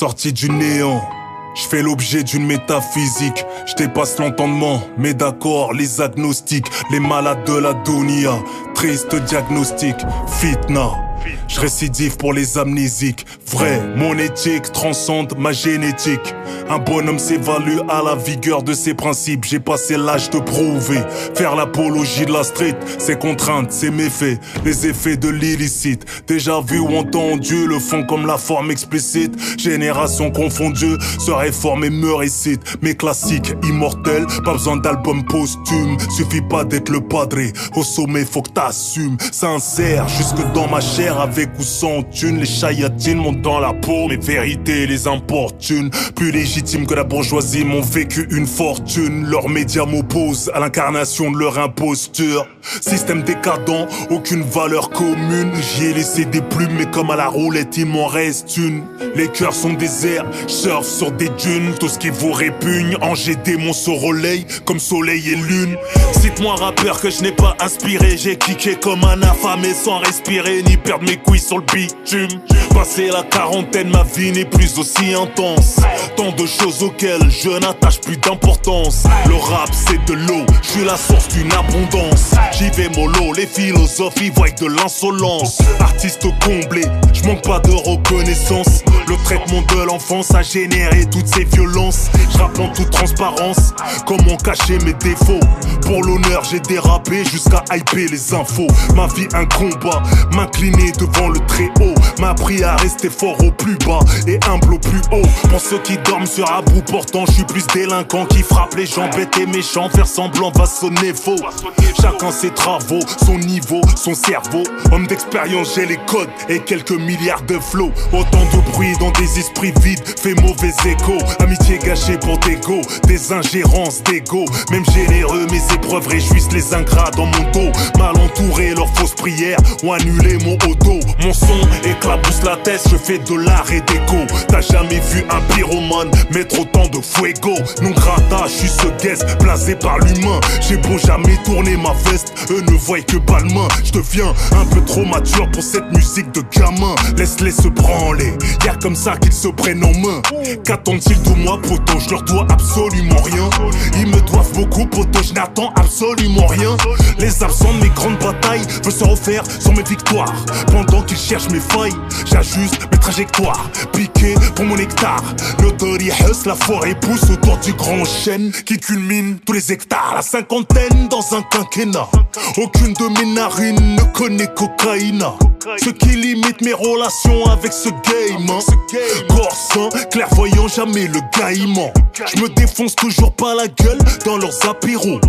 sorti du néant. Je fais l'objet d'une métaphysique, je dépasse l'entendement, mais d'accord, les agnostiques, les malades de la dunya, triste diagnostic, fitna. Je récidive pour les amnésiques. Vrai, mon éthique transcende ma génétique. Un bonhomme s'évalue à la vigueur de ses principes. J'ai passé l'âge de prouver. Faire l'apologie de la street, ses contraintes, ses méfaits, les effets de l'illicite. Déjà vu ou entendu, le fond comme la forme explicite. Génération confondue, se réforme et me récite. Mes classiques immortels, pas besoin d'album posthume. Suffit pas d'être le padré, au sommet faut que t'assumes. Sincère, jusque dans ma chair, avec ou sans thune. Les chayatines montent dans la peau, mes vérités les importunent. Plus légitimes que la bourgeoisie m'ont vécu une fortune. Leurs médias m'opposent à l'incarnation de leur imposture. Système décadent, aucune valeur commune. J'y ai laissé des plumes, mais comme à la roulette il m'en reste une. Les cœurs sont déserts, surfe sur des dunes. Tout ce qui vous répugne, Angers démon se relaye comme soleil et lune. Cite-moi un rappeur que je n'ai pas inspiré. J'ai kické comme un affamé sans respirer, ni perdre mes couilles sur le bitume. Passé la quarantaine, ma vie n'est plus aussi intense. Tant de choses auxquelles je n'attache plus d'importance. Le rap c'est de l'eau, je suis la source d'une abondance. J'y vais mollo, les philosophes y voient de l'insolence. Artiste comblé, je manque pas de reconnaissance. Le traitement de l'enfance a généré toutes ces violences. Je rappe en toute transparence, comment cacher mes défauts. Pour l'honneur j'ai dérapé jusqu'à hyper les infos. Ma vie un combat, m'incliner devant le très haut. M'a appris à rester fort au plus bas et humble au plus haut. Pour ceux qui dorment sur un bout portant, je suis plus délinquant qui frappe les gens bêtes et méchants. Faire semblant va sonner faux. Chacun ses travaux, son niveau, son cerveau. Homme d'expérience, j'ai les codes et quelques milliards de flots. Autant de bruit dans des esprits vides fait mauvais écho. Amitié gâchée pour dégo, des ingérences d'ego. Même généreux, mes épreuves réjouissent les ingrats dans mon dos. Mal entouré, leurs fausses prières ont annulé mon auto. Mon son éclabousse la tête, je fais de l'art et déco. T'as jamais vu un pyromane mettre autant de fuego. Non grata, je suis ce guest blasé par l'humain. J'ai beau jamais tourner ma veste, eux ne voient que balmain. Je deviens un peu trop mature pour cette musique de gamin. Laisse-les se branler, y'a comme ça qu'ils se prennent en main. Qu'attendent-ils de moi, poto? Je leur dois absolument rien. Ils me doivent beaucoup, poto, je n'attends absolument rien. Les absents de mes grandes batailles veulent se refaire sur mes victoires. Pendant qu'ils cherchent mes failles, j'ajuste mes trajectoires. Piqué pour mon hectare, l'autori huss, la forêt pousse autour du grand chêne qui culmine tous les hectares. La cinquantaine dans un quinquennat, aucune de mes narines ne connaît cocaïna. Ce qui limite mes relations avec ce game, hein. Corps sain, clairvoyant, jamais le gaillement. Je me défonce toujours pas la gueule dans leurs apéros.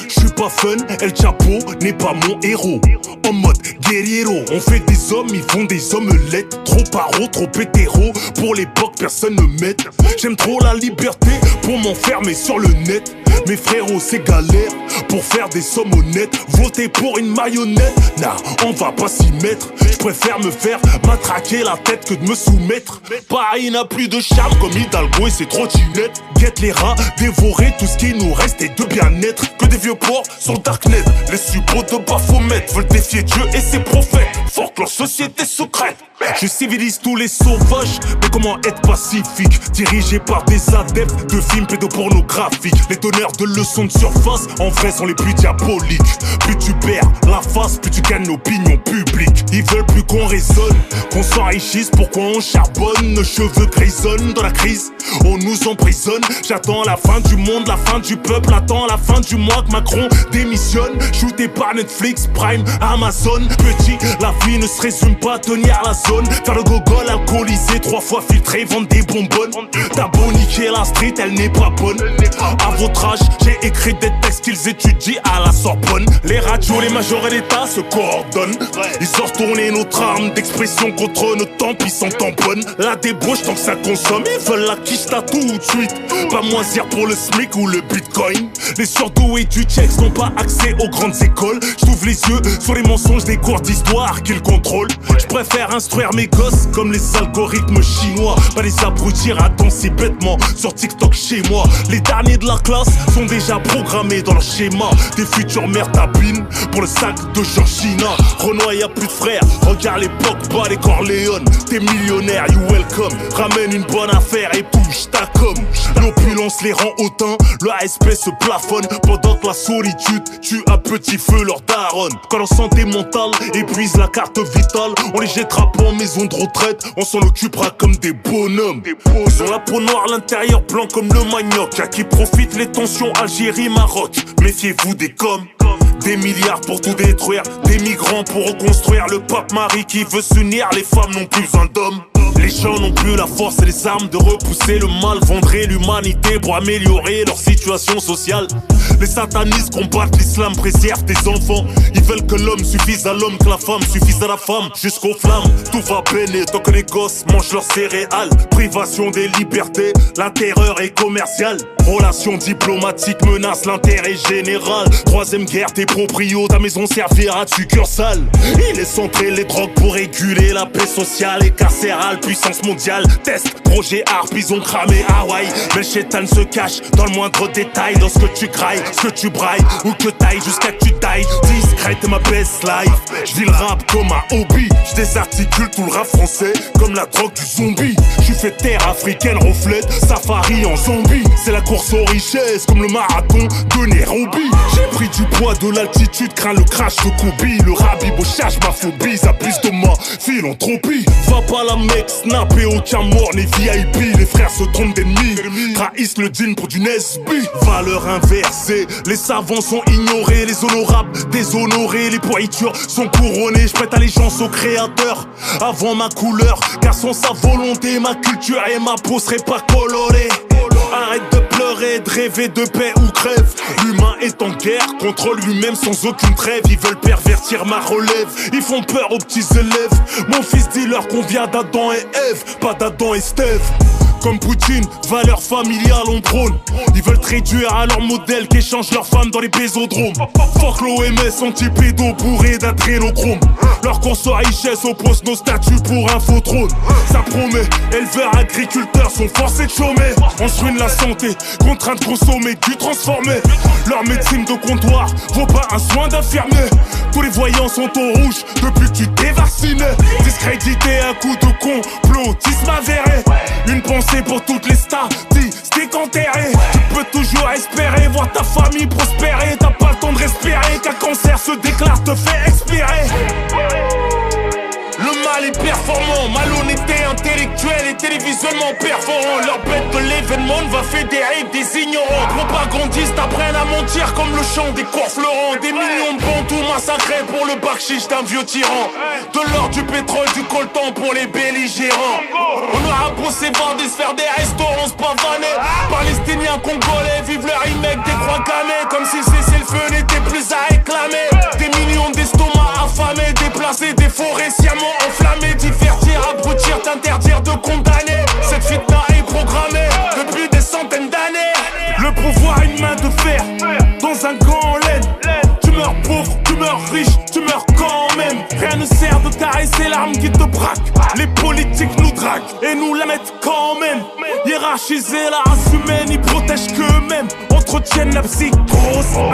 Je suis pas fun, El Chapo n'est pas mon héros. En mode guerriero, on fait des hommes, ils font des omelettes. Trop paro, trop hétéro, pour l'époque personne ne m'aide. J'aime trop la liberté pour m'enfermer sur le net. Mes frérots c'est galère pour faire des sommes honnêtes. Voter pour une marionnette, nah on va pas s'y mettre. Je préfère me faire matraquer la tête que de me soumettre. Paris n'a plus de charme comme Hidalgo et ses trottinettes. Guette les rats, dévorer tout ce qui nous reste et de bien-être. Que des vieux porcs sur le darknet. Les suppôts de Baphomet veulent défier Dieu et ses prophètes. Fort que leur société secrète. Je civilise tous les sauvages, mais comment être pacifique? Dirigé par des adeptes de films pédopornographiques. Les donneurs de leçons de surface, en vrai sont les plus diaboliques. Plus tu perds la face, plus tu gagnes l'opinion publique. Ils veulent plus qu'on raisonne, qu'on s'enrichisse. Pourquoi on charbonne? Nos cheveux grisonnent dans la crise, on nous emprisonne. J'attends la fin du monde, la fin du peuple. Attends la fin du mois que Macron démissionne. Shooté par Netflix, Prime, Amazon. Petit, la vie ne se résume pas à tenir la zone. Faire le gogol, alcoolisé, 3 fois filtré, vendre des bonbonnes. T'as beau niquer la street, elle n'est pas bonne. À votre âge, j'ai écrit des textes qu'ils étudient à la Sorbonne. Les radios, les majors et l'État se coordonnent. Ils ont retourné notre arme d'expression contre nos tempes, ils s'en tamponnent. La débauche tant que ça consomme, ils veulent la quicheta tout de suite. Pas moisir pour le SMIC ou le bitcoin. Les surdoués du Tchex n'ont pas accès aux grandes écoles. J'ouvre les yeux sur les mensonges des cours d'histoire qu'ils contrôlent. Je préfère instruire mes gosses comme les algorithmes chinois. Pas les abrutir à danser bêtement sur TikTok chez moi. Les derniers de la classe sont déjà déjà programmés dans leur schéma. Des futures mères tapines pour le sac de Georgina. Renoir y'a plus de frères, regarde les Pogba, les Corleone. T'es millionnaire, you welcome. Ramène une bonne affaire et bouge ta com. L'opulence les rend hautains, le ASP se plafonne. Pendant que la solitude tue à petit feu leur daronne. Quand leur santé mentale épuise la carte vitale, on les jettera pas en maison de retraite, on s'en occupera comme des bonhommes. Ils ont la peau noire, l'intérieur blanc comme le manioc. À qui profitent les tensions Algérie-Maroc. Méfiez-vous des coms. Des milliards pour tout détruire, des migrants pour reconstruire. Le pape Marie qui veut s'unir, les femmes n'ont plus besoin d'hommes. Les gens n'ont plus la force et les armes de repousser le mal. Vendraient l'humanité pour améliorer leur situation sociale. Les satanistes combattent l'islam, préservent des enfants. Ils veulent que l'homme suffise à l'homme, que la femme suffise à la femme. Jusqu'aux flammes, tout va peiner tant que les gosses mangent leurs céréales. Privation des libertés, la terreur est commerciale. Relations diplomatiques menacent l'intérêt général. Troisième guerre, tes proprios, ta maison servira de succursale. Il est centré les drogues pour réguler la paix sociale et carcérale. Puissance mondiale, test, projet ARP, ils ont cramé Hawaï. Mais le chétan se cache dans le moindre détail. Dans ce que tu crailles, ce que tu brailles, ou que t'ailles jusqu'à que tu tailles. Discrète est ma best life. Je vis le rap comme un hobby. Je désarticule tout le rap français comme la drogue du zombie. Je suis fait terre africaine, reflète safari en zombie. C'est la course aux richesses comme le marathon de Nairobi. J'ai pris du poids de l'altitude, crains le crash de Kobe. Le rabibochage, ma phobie, ça plus de ma philanthropie. Va pas la mec, snap et aucun mort n'est VIP. Les frères se trompent d'ennemis, trahissent le dîne pour du Nesby. Valeur inversée, les savants sont ignorés. Les honorables déshonorés, les pourritures sont couronnées. Je prête allégeance au créateur avant ma couleur, car sans sa volonté, ma culture et ma peau seraient pas colorées. Arrête de pleurer, de rêver de paix ou crève. L'humain est en guerre contre lui-même sans aucune trêve. Ils veulent pervertir ma relève, ils font peur aux petits élèves. Mon fils dis-leur qu'on vient d'Adam et Ève, pas d'Adam et Steve. Comme Poutine, valeurs familiales on prône. Ils veulent te réduire à leur modèle qu'échangent leurs femmes dans les bésodromes. Fuck l'OMS, anti-pédo bourré d'adrénochrome. Leur course aux richesses oppose nos statuts pour un faux trône. Ça promet, éleveurs, agriculteurs sont forcés de chômer. On se ruine la santé, contraint de consommer, du transformé. Leur médecine de comptoir vaut pas un soin d'infirmier. Tous les voyants sont au rouge depuis que tu t'es vacciné. Discrédité à coup de complotisme avéré. Une pensée pour toutes les statistiques enterrées. Tu peux toujours espérer voir ta famille prospérer. T'as pas le temps de respirer, qu'un cancer se déclare, te fait expirer. Le mal est performant, malhonnêteté intellectuelle et télévisuellement perforant. Leur bête de l'événement va fédérer des ignorants. Propagandistes apprennent à mentir comme le chant des cours Florent. Des millions de bantous massacrés pour le bakchich d'un vieux tyran. De l'or, du pétrole, du coltan pour les belligérants. On aura poussé voir des sphères, des restaurants spavanés. Palestiniens, congolais, vivent leur remake des croix gammées. Comme si cessez-le-feu n'était plus à réclamer. Des millions d'estomacs affamés, déplacés, des forêts sciemment enflammées. Divertir, abrutir, t'interdire de condamner. Cette fitna est programmée depuis des centaines d'années. Le pouvoir, une main de fer dans un gant en laine. Tu meurs pauvre, tu meurs riche, tu meurs quand même. Rien ne sert de caresser l'arme qui te braque. Les politiques nous draguent et nous la mettent quand même. Hiérarchiser la race humaine, ils protègent qu'eux-mêmes. Entretiennent la psychose,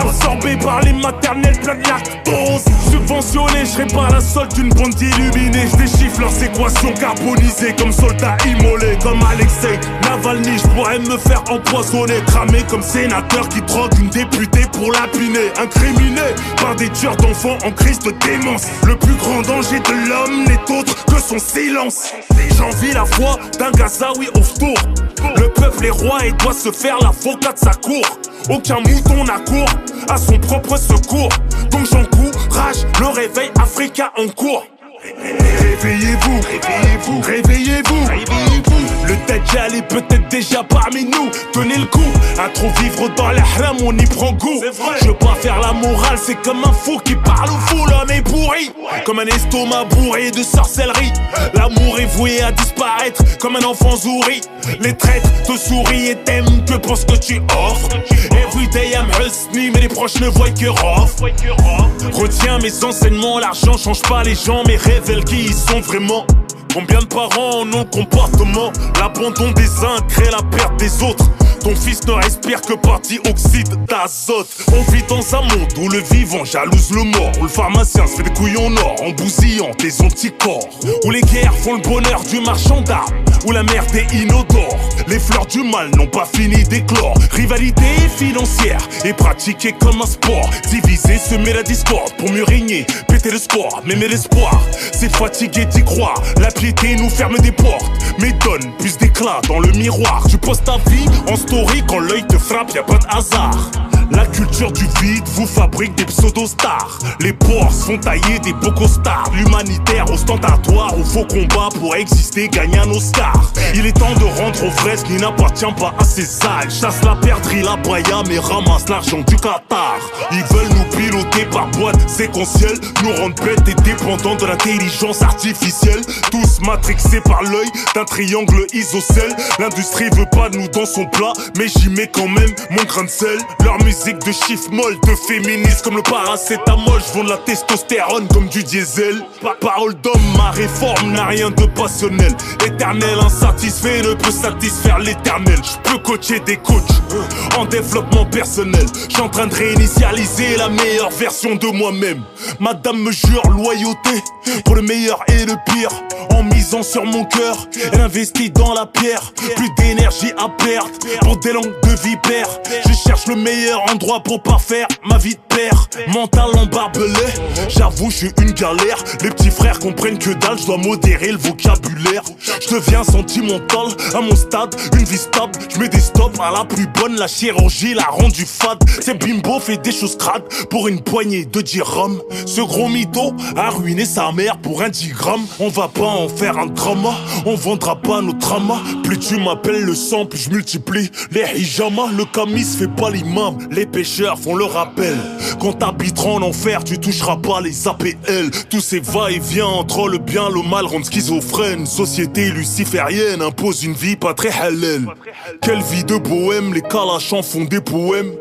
absorbés par les maternelles plein de lactose. Subventionné, je serai pas la solde d'une bande d'illuminés. Je déchiffre leurs équations carbonisées comme soldats immolés. Comme Alexei Navalny, je pourrais me faire empoisonner. Cramé comme sénateur qui drogue une députée pour lapiner. Incriminé par des tueurs d'enfants en crise de démence. Le plus grand danger de l'homme n'est autre que son silence. J'envie la foi d'un Gazaoui off tour. Le peuple est roi et doit se faire l'avocat de sa cour. Aucun mouton n'accourt à son propre secours. Donc j'encourage le réveil africain en cours. Réveillez-vous, réveillez-vous, réveillez-vous, réveillez-vous. Le Dajjal est peut-être déjà parmi nous. Tenez le coup, à trop vivre dans l'ihram on y prend goût. Je veux pas faire la morale, c'est comme un fou qui parle au fou. L'homme est pourri, comme un estomac bourré de sorcellerie. L'amour est voué à disparaître comme un enfant zouri. Les traîtres te sourient et t'aiment, que penses que tu offres. Everyday I'm husni, mais les proches ne voient que Rof. Retiens mes enseignements, l'argent change pas les gens, mais révèle qui ils sont vraiment. Combien de parents ont nos comportements? L'abandon des uns crée la perte des autres. Ton fils ne respire que par dioxyde d'azote. On vit dans un monde où le vivant jalouse le mort, où le pharmacien se fait des couilles en or en bousillant tes anticorps, où les guerres font le bonheur du marchand d'armes, où la merde est inodore. Les fleurs du mal n'ont pas fini d'éclore. Rivalité financière est pratiquée comme un sport. Diviser, semer la discorde pour mieux régner, péter le score, m'aimer l'espoir. C'est fatigué d'y croire, la piété nous ferme des portes, mais donne plus d'éclat dans le miroir. Tu poses ta vie en story quand l'œil te frappe, y'a pas de hasard. La culture du vide vous fabrique des pseudo-stars. Les porcs se font tailler des bocos-stars. L'humanitaire ostentatoire où faux combat pour exister gagne un Oscar. Il est temps de rendre au vrai ce qui n'appartient pas à ses ailes. Chasse la perdrix, la baya, mais ramasse l'argent du Qatar. Ils veulent nous piloter par boîte séquentielle, nous rendre bêtes et dépendants de l'intelligence artificielle. Tous matrixés par l'œil d'un triangle isocèle. L'industrie veut pas de nous dans son plat, mais j'y mets quand même mon grain de sel. Leur musique de chiffres molles, de féministes comme le paracétamol. J'vends de la testostérone comme du diesel. Parole d'homme, ma réforme n'a rien de passionnel. Éternel insatisfait ne peut satisfaire l'éternel. J'peux coacher des coachs en développement personnel. J'suis en train de réinitialiser la meilleure version de moi-même. Madame me jure loyauté pour le meilleur et le pire. En misant sur mon cœur, elle investit dans la pierre. Plus d'énergie à perdre pour des langues de vipère. Je cherche le meilleur endroit pour parfaire ma vie de père. Mental en barbelé, j'avoue je suis une galère. Les petits frères comprennent que dalle, je dois modérer le vocabulaire. Je deviens sentimental à mon stade, une vie stable. Je mets des stops à la plus bonne, la chirurgie l'a rendu fade. C'est bimbo fait des choses crades pour une poignée de dirhams. Ce gros mytho a ruiné sa mère pour un 10 grammes. On va pas en faire un drama, on vendra pas nos dramas. Plus tu m'appelles le sang, plus je multiplie les hijamas. Le camis fait pas l'imam, les pêcheurs font le rappel. Quand t'habiteras en enfer, tu toucheras pas les APL. Tous ces va-et-vient entre le bien, le mal rendent schizophrène. Société luciférienne impose une vie pas très halal. Quelle vie de bohème, les calachans font des poèmes.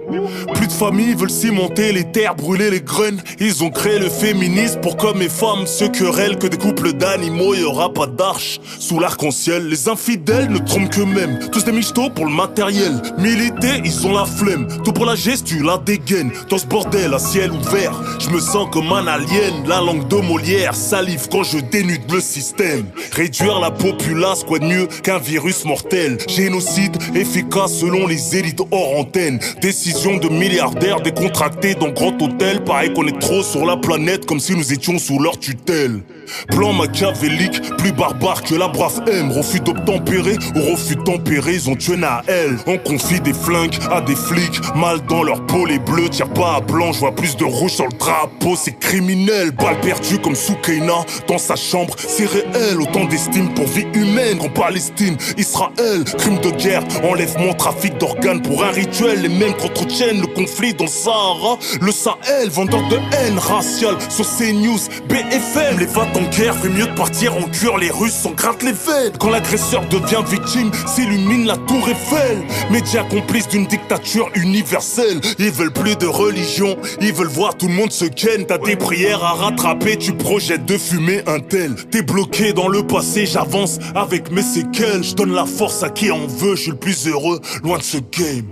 Plus de familles veulent cimenter les terres, brûler les graines. Ils ont créé le féminisme pour qu'hommes et femmes se querellent. Que des couples d'animaux, y'aura pas d'arche sous l'arc-en-ciel. Les infidèles ne trompent qu'eux-mêmes, tous des michtos pour le matériel. Militer, ils ont la flemme, tout pour la gestu, la dégaine. Dans ce bordel à ciel ouvert, je me sens comme un alien. La langue de Molière salive quand je dénude le système. Réduire la populace, quoi de mieux qu'un virus mortel. Génocide efficace selon les élites hors antenne. Décision de milliardaires décontractés dans grand hôtel. Pareil qu'on est trop sur la planète comme si nous étions sous leur tutelle. Plan machiavélique, plus barbare que la brave M. Refus d'obtempérer ou refus tempéré, ils ont tué Naël. On confie des flingues à des flics, mal dans leur peau, les bleus tirent pas à blanc, je vois plus de rouge sur le drapeau. C'est criminel, balle perdue comme Soukaina dans sa chambre, c'est réel. Autant d'estime pour vie humaine qu'en Palestine, Israël. Crime de guerre, enlèvement, trafic d'organes pour un rituel. Les mêmes qu'entretiennent le conflit dans le Sahara, le Sahel. Vendeur de haine raciale sur CNews, BFM. Les va en guerre, fait mieux de partir en cure. Les Russes s'en grattent les veines. Quand l'agresseur devient victime, s'illumine la tour Eiffel. Médias complices d'une dictature universelle. Ils veulent plus de religion, ils veulent voir tout le monde se ken. T'as des prières à rattraper, tu projettes de fumer un tel. T'es bloqué dans le passé, j'avance avec mes séquelles. Je donne la force à qui en veut, je suis le plus heureux loin de ce game.